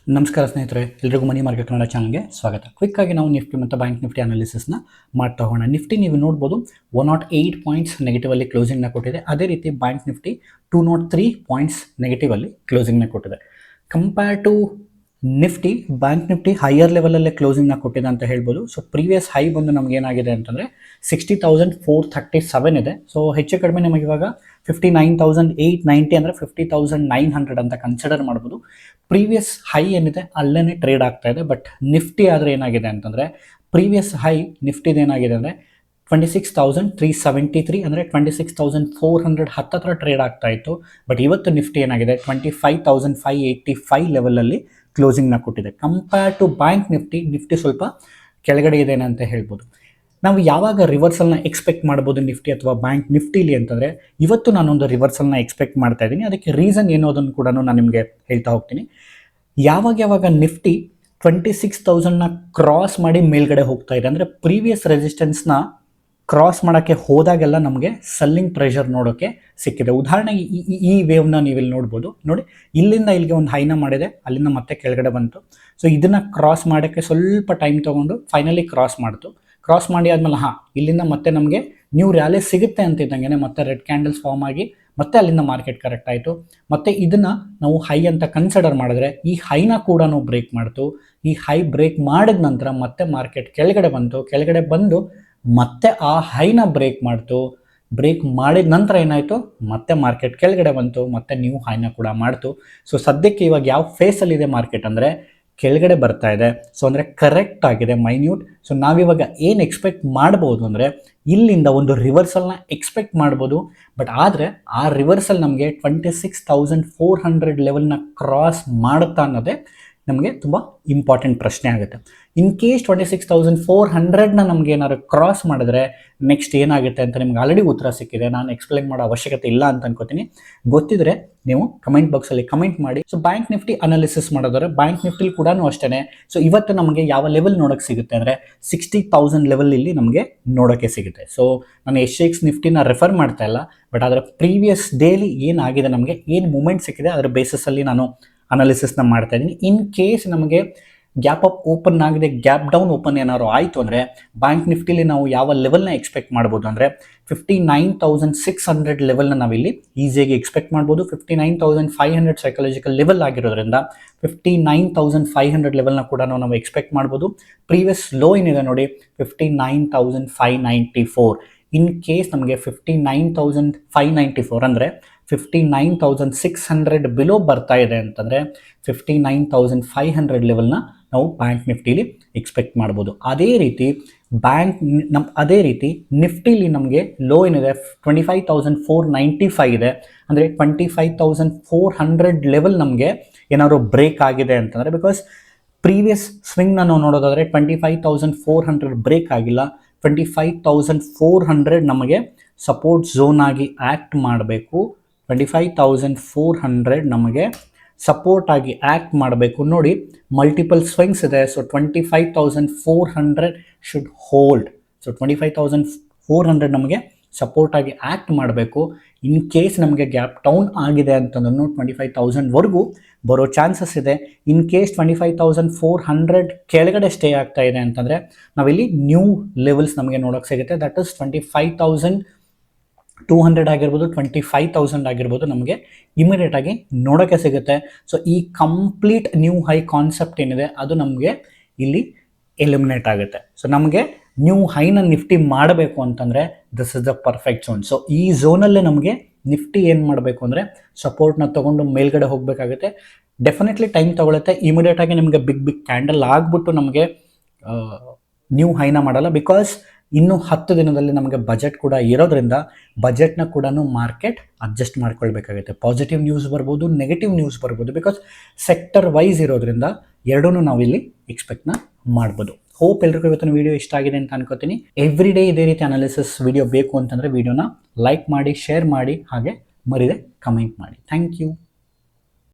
ನಮಸ್ಕಾರ ಸ್ನೇಹಿತರೆ, ಎಲ್ರಿಗೂ ಮನಿ ಮಾರ್ಕೆಟ್ ಕನ್ನಡ ಚಾನಲ್ಗೆ ಸ್ವಾಗತ. ಕ್ವಿಕ್ ಆಗಿ ನಾವು ನಿಫ್ಟಿ ಮತ್ತು ಬ್ಯಾಂಕ್ ನಿಫ್ಟಿ ಅನಾಲಿಸಿಸ್ನ ಮಾಡ್ತಾ ಹೋಗೋಣ. ನಿಫ್ಟಿ ನೀವು ನೋಡ್ಬೋದು 108 ಪಾಯಿಂಟ್ಸ್ ನೆಗೆಟಿವ್ ಅಲ್ಲಿ ಕ್ಲೋಸಿಂಗ್ನ ಕೊಟ್ಟಿದೆ. ಅದೇ ರೀತಿ ಬ್ಯಾಂಕ್ ನಿಫ್ಟಿ 203 ಪಾಯಿಂಟ್ಸ್ ನೆಗೆಟಿವ್ ಅಲ್ಲಿ ಕ್ಲೋಸಿಂಗ್ನ ಕೊಟ್ಟಿದೆ. Compare to Nifty, bank Nifty higher ಲೆವೆಲಲ್ಲೇ ಕ್ಲೋಸಿಂಗ್ನ ಕೊಟ್ಟಿದೆ ಅಂತ ಹೇಳ್ಬೋದು. ಸೊ ಪ್ರೀವಿಯಸ್ ಹೈ ಬಂದು ನಮ್ಗೆ ಏನಾಗಿದೆ ಅಂತಂದರೆ 60,437 ಇದೆ. ಸೊ ಹೆಚ್ಚು ಕಡಿಮೆ ನಮಗೆ ಇವಾಗ 59,890 ಅಂದರೆ 50,900 ಅಂತ ಕನ್ಸಿಡರ್ ಮಾಡ್ಬೋದು. ಪ್ರೀವಿಯಸ್ ಹೈ ಏನಿದೆ ಅಲ್ಲೇ ಟ್ರೇಡ್ ಆಗ್ತಾ ಇದೆ. ಬಟ್ ನಿಫ್ಟಿ ಆದರೆ ಏನಾಗಿದೆ ಅಂತಂದರೆ ಪ್ರೀವಿಯಸ್ ಹೈ ನಿಫ್ಟಿದು ಏನಾಗಿದೆ ಅಂದರೆ 26,373 ಅಂದರೆ 26,400 ಹತ್ತತ್ರ ಟ್ರೇಡ್ ಆಗ್ತಾ ಇತ್ತು. ಬಟ್ ಇವತ್ತು ನಿಫ್ಟಿ ಏನಾಗಿದೆ 25,585 ಲೆವೆಲಲ್ಲಿ ಕ್ಲೋಸಿಂಗ್ನ ಕೊಟ್ಟಿದೆ. ಕಂಪೇರ್ ಟು ಬ್ಯಾಂಕ್ ನಿಫ್ಟಿ ಸ್ವಲ್ಪ ಕೆಳಗಡೆ ಇದೆ ಅಂತ ಹೇಳ್ಬೋದು. ನಾವು ಯಾವಾಗ ರಿವರ್ಸಲ್ನ ಎಕ್ಸ್ಪೆಕ್ಟ್ ಮಾಡ್ಬೋದು ನಿಫ್ಟಿ ಅಥವಾ ಬ್ಯಾಂಕ್ ನಿಫ್ಟಿಲಿ ಅಂತಂದರೆ, ಇವತ್ತು ನಾನೊಂದು ರಿವರ್ಸಲ್ನ ಎಕ್ಸ್ಪೆಕ್ಟ್ ಮಾಡ್ತಾ ಇದ್ದೀನಿ. ಅದಕ್ಕೆ ರೀಸನ್ ಏನು ಅದನ್ನು ಕೂಡ ನಾನು ನಿಮಗೆ ಹೇಳ್ತಾ ಹೋಗ್ತೀನಿ. ಯಾವಾಗ ನಿಫ್ಟಿ 26,000ನ ಕ್ರಾಸ್ ಮಾಡಿ ಮೇಲ್ಗಡೆ ಹೋಗ್ತಾ ಇದೆ ಅಂದರೆ ಪ್ರೀವಿಯಸ್ ರೆಸಿಸ್ಟೆನ್ಸ್ನ ಕ್ರಾಸ್ ಮಾಡೋಕ್ಕೆ ಹೋದಾಗೆಲ್ಲ ನಮಗೆ ಸೆಲ್ಲಿಂಗ್ ಪ್ರೆಷರ್ ನೋಡೋಕ್ಕೆ ಸಿಕ್ಕಿದೆ. ಉದಾಹರಣೆಗೆ ಈ ವೇವ್ನ ನೀವು ಇಲ್ಲಿ ನೋಡ್ಬೋದು. ನೋಡಿ, ಇಲ್ಲಿಂದ ಇಲ್ಲಿಗೆ ಒಂದು ಹೈನ ಮಾಡಿದೆ, ಅಲ್ಲಿಂದ ಮತ್ತೆ ಕೆಳಗಡೆ ಬಂತು. ಸೊ ಇದನ್ನು ಕ್ರಾಸ್ ಮಾಡೋಕ್ಕೆ ಸ್ವಲ್ಪ ಟೈಮ್ ತೊಗೊಂಡು ಫೈನಲಿ ಕ್ರಾಸ್ ಮಾಡ್ತು. ಕ್ರಾಸ್ ಮಾಡಿ ಆದಮೇಲೆ ಇಲ್ಲಿಂದ ಮತ್ತೆ ನಮಗೆ ನ್ಯೂ ರ್ಯಾಲಿ ಸಿಗುತ್ತೆ ಅಂತಿದ್ದಂಗೆ ಮತ್ತೆ ರೆಡ್ ಕ್ಯಾಂಡಲ್ಸ್ ಫಾರ್ಮ್ ಆಗಿ ಮತ್ತೆ ಅಲ್ಲಿಂದ ಮಾರ್ಕೆಟ್ ಕರೆಕ್ಟ್ ಆಯಿತು. ಮತ್ತು ಇದನ್ನು ನಾವು ಹೈ ಅಂತ ಕನ್ಸಿಡರ್ ಮಾಡಿದ್ರೆ ಈ ಹೈನ ಕೂಡ ನಾವು ಬ್ರೇಕ್ ಮಾಡ್ತು. ಈ ಹೈ ಬ್ರೇಕ್ ಮಾಡಿದ ನಂತರ ಮತ್ತೆ ಮಾರ್ಕೆಟ್ ಕೆಳಗಡೆ ಬಂದು ಮತ್ತೆ ಆ ಹೈನ ಬ್ರೇಕ್ ಮಾಡ್ತು. ಬ್ರೇಕ್ ಮಾಡಿದ ನಂತರ ಏನಾಯಿತು, ಮತ್ತೆ ಮಾರ್ಕೆಟ್ ಕೆಳಗಡೆ ಬಂತು, ಮತ್ತೆ ನ್ಯೂ ಹೈನ ಕೂಡ ಮಾಡ್ತು. ಸೊ ಸದ್ಯಕ್ಕೆ ಇವಾಗ ಯಾವ ಫೇಸಲ್ಲಿದೆ ಮಾರ್ಕೆಟ್ ಅಂದರೆ ಕೆಳಗಡೆ ಬರ್ತಾ ಇದೆ. ಸೊ ಅಂದರೆ ಕರೆಕ್ಟ್ ಆಗಿದೆ, ಮೈನ್ಯೂಟ್. ಸೊ ನಾವಿವಾಗ ಏನು ಎಕ್ಸ್ಪೆಕ್ಟ್ ಮಾಡ್ಬೋದು ಅಂದರೆ ಇಲ್ಲಿಂದ ಒಂದು ರಿವರ್ಸಲ್ನ ಎಕ್ಸ್ಪೆಕ್ಟ್ ಮಾಡ್ಬೋದು. ಬಟ್ ಆದರೆ ಆ ರಿವರ್ಸಲ್ ನಮಗೆ 26,400 ಲೆವೆಲ್ನ ಕ್ರಾಸ್ ಮಾಡುತ್ತಾ ಅನ್ನೋದೇ ನಮಗೆ ತುಂಬ ಇಂಪಾರ್ಟೆಂಟ್ ಪ್ರಶ್ನೆ ಆಗುತ್ತೆ. ಇನ್ ಕೇಸ್ 26,400ನ ನಮ್ಗೆ ಏನಾದ್ರು ಕ್ರಾಸ್ ಮಾಡಿದ್ರೆ ನೆಕ್ಸ್ಟ್ ಏನಾಗುತ್ತೆ ಅಂತ ನಿಮ್ಗೆ ಆಲ್ರೆಡಿ ಉತ್ತರ ಸಿಕ್ಕಿದೆ. ನಾನು ಎಕ್ಸ್ಪ್ಲೈನ್ ಮಾಡೋ ಅವಶ್ಯಕತೆ ಇಲ್ಲ ಅಂತ ಅನ್ಕೋತೀನಿ. ಗೊತ್ತಿದ್ರೆ ನೀವು ಕಮೆಂಟ್ ಬಾಕ್ಸಲ್ಲಿ ಕಮೆಂಟ್ ಮಾಡಿ. ಸೊ ಬ್ಯಾಂಕ್ ನಿಫ್ಟಿ ಅನಾಲಿಸಿಸ್ ಮಾಡೋದಾದ್ರೆ ಬ್ಯಾಂಕ್ ನಿಫ್ಟಿಲಿ ಕೂಡ ಅಷ್ಟೇ. ಸೊ ಇವತ್ತು ನಮಗೆ ಯಾವ ಲೆವೆಲ್ ನೋಡೋಕ್ಕೆ ಸಿಗುತ್ತೆ ಅಂದರೆ 60,000 ಲೆವೆಲ್ ಇಲ್ಲಿ ನಮಗೆ ನೋಡೋಕ್ಕೆ ಸಿಗುತ್ತೆ. ಸೊ ನಾನು SX ನಿಫ್ಟಿನ ರೆಫರ್ ಮಾಡ್ತಾ ಇಲ್ಲ, ಬಟ್ ಅದರ ಪ್ರೀವಿಯಸ್ ಡೇಲಿ ಏನಾಗಿದೆ, ನಮಗೆ ಏನು ಮೂಮೆಂಟ್ ಸಿಕ್ಕಿದೆ ಅದರ ಬೇಸಿಸಲ್ಲಿ ನಾನು ಅನಾಲಿಸಿಸ್ನ ಮಾಡ್ತಾ ಇದ್ದೀನಿ. ಇನ್ ಕೇಸ್ ನಮಗೆ ಗ್ಯಾಪ್ ಅಪ್ ಓಪನ್ ಆಗಿದೆ, ಗ್ಯಾಪ್ ಡೌನ್ ಓಪನ್ ಏನಾದ್ರು ಆಯಿತು ಅಂದರೆ ಬ್ಯಾಂಕ್ ನಿಫ್ಟಿಲಿ ನಾವು ಯಾವ ಲೆವೆಲ್ನ ಎಕ್ಸ್ಪೆಕ್ಟ್ ಮಾಡ್ಬೋದು ಅಂದರೆ 59,600 ಲೆವೆಲ್ನ ನಾವಿಲ್ಲಿ ಈಸಿಯಾಗಿ ಎಕ್ಸ್ಪೆಕ್ಟ್ ಮಾಡ್ಬೋದು. 59,500 ಸೈಕಾಲಜಿಕಲ್ ಲೆವೆಲ್ ಆಗಿರೋದ್ರಿಂದ 59,500 ಲೆವೆಲ್ನ ಕೂಡ ನಾವು ಎಕ್ಸ್ಪೆಕ್ಟ್ ಮಾಡ್ಬೋದು. ಪ್ರೀವಿಯಸ್ ಲೋ ಏನಿದೆ ನೋಡಿ 59,594. ಇನ್ ಕೇಸ್ ನಮಗೆ 59,594 ಅಂದರೆ 59,600 ಬಿಲೋ ಬರ್ತಾ ಇದೆ ಅಂತಂದರೆ 59,500 ಲೆವೆಲ್ನ ನಾವು ಬ್ಯಾಂಕ್ ನಿಫ್ಟಿಲಿ ಎಕ್ಸ್ಪೆಕ್ಟ್ ಮಾಡ್ಬೋದು. ಅದೇ ರೀತಿ ನಿಫ್ಟಿಲಿ ನಮಗೆ ಲೋ ಏನಿದೆ 25,495 ಇದೆ. ಅಂದರೆ 25,400 ಲೆವೆಲ್ ನಮಗೆ ಏನಾದ್ರು ಬ್ರೇಕ್ ಆಗಿದೆ ಅಂತಂದರೆ, ಬಿಕಾಸ್ ಪ್ರೀವಿಯಸ್ ಸ್ವಿಂಗ್ನ ನಾವು ನೋಡೋದಾದರೆ 25,400 ಬ್ರೇಕ್ ಆಗಿಲ್ಲ. 25,400 ನಮಗೆ ಸಪೋರ್ಟ್ ಝೋನ್ ಆಗಿ ಆ್ಯಕ್ಟ್ ಮಾಡಬೇಕು. 25,400 ನಮಗೆ ಸಪೋರ್ಟ್ ಆಗಿ ಆ್ಯಕ್ಟ್ ಮಾಡಬೇಕು. ನೋಡಿ, ಮಲ್ಟಿಪಲ್ ಸ್ವಿಂಗ್ಸ್ ಇದೆ. So 25,400 should hold. ಸೊ 25,400 ನಮಗೆ ಸಪೋರ್ಟ್ ಆಗಿ ಆ್ಯಕ್ಟ್ ಮಾಡಬೇಕು. ಇನ್ ಕೇಸ್ ನಮಗೆ ಗ್ಯಾಪ್ ಡೌನ್ ಆಗಿದೆ ಅಂತಂದ್ರೂ 25,000ವರೆಗೂ ಬರೋ ಚಾನ್ಸಸ್ ಇದೆ. ಇನ್ ಕೇಸ್ 25,400 ಕೆಳಗಡೆ ಸ್ಟೇ ಆಗ್ತಾ ಇದೆ ಅಂತಂದರೆ ನಾವಿಲ್ಲಿ ನ್ಯೂ ಲೆವೆಲ್ಸ್ ನಮಗೆ ನೋಡೋಕ್ಕೆ ಸಿಗುತ್ತೆ. ದಟ್ ಇಸ್ 25,200 ಆಗಿರ್ಬೋದು, 25,000 ಆಗಿರ್ಬೋದು, ನಮಗೆ ಇಮಿಡಿಯೇಟ್ ಆಗಿ ನೋಡೋಕ್ಕೆ ಸಿಗುತ್ತೆ. ಸೊ ಈ ಕಂಪ್ಲೀಟ್ ನ್ಯೂ ಹೈ ಕಾನ್ಸೆಪ್ಟ್ ಏನಿದೆ ಅದು ನಮಗೆ ಇಲ್ಲಿ ಎಲಿಮಿನೇಟ್ ಆಗುತ್ತೆ. ಸೊ ನಮಗೆ ನ್ಯೂ ಹೈನ ನಿಫ್ಟಿ ಮಾಡಬೇಕು ಅಂತಂದರೆ this is the perfect zone. So ಈ ಝೋನಲ್ಲೇ ನಮಗೆ ನಿಫ್ಟಿ ಏನು ಮಾಡಬೇಕು ಅಂದರೆ ಸಪೋರ್ಟ್ನ ತೊಗೊಂಡು ಮೇಲ್ಗಡೆ ಹೋಗಬೇಕಾಗುತ್ತೆ. ಡೆಫಿನೆಟ್ಲಿ ಟೈಮ್ ತೊಗೊಳುತ್ತೆ. ಇಮಿಡಿಯೇಟಾಗಿ ನಿಮಗೆ ಬಿಗ್ ಕ್ಯಾಂಡಲ್ ಆಗಿಬಿಟ್ಟು ನಮಗೆ ನ್ಯೂ ಹೈನ ಮಾಡಲ್ಲ. ಬಿಕಾಸ್ ಇನ್ನು 10 ದಿನದಲ್ಲಿ ನಮಗೆ ಬಜೆಟ್ ಕೂಡ ಇರೋದ್ರಿಂದ ಬಜೆಟ್ನ ಕೂಡ ಮಾರ್ಕೆಟ್ ಅಡ್ಜಸ್ಟ್ ಮಾಡ್ಕೊಳ್ಬೇಕಾಗುತ್ತೆ. ಪಾಸಿಟಿವ್ ನ್ಯೂಸ್ ಬರ್ಬೋದು, ನೆಗೆಟಿವ್ ನ್ಯೂಸ್ ಬರ್ಬೋದು. ಬಿಕಾಸ್ ಸೆಕ್ಟರ್ ವೈಸ್ ಇರೋದ್ರಿಂದ ಎರಡೂ ನಾವಿಲ್ಲಿ ಎಕ್ಸ್ಪೆಕ್ಟ್ನ ಮಾಡ್ಬೋದು. ಹೋಪ್ ಎಲ್ರಿಗೂ ಇವತ್ತಿನ ವೀಡಿಯೋ ಇಷ್ಟ ಆಗಿದೆ ಅಂತ ಅನ್ಕೋತೀನಿ. ಎವ್ರಿ ಡೇ ಇದೇ ರೀತಿ ಅನಾಲಿಸಿಸ್ ವಿಡಿಯೋ ಬೇಕು ಅಂತಂದರೆ ವಿಡಿಯೋನ ಲೈಕ್ ಮಾಡಿ, ಶೇರ್ ಮಾಡಿ, ಹಾಗೆ ಮರಿದೆ ಕಮೆಂಟ್ ಮಾಡಿ. Thank you.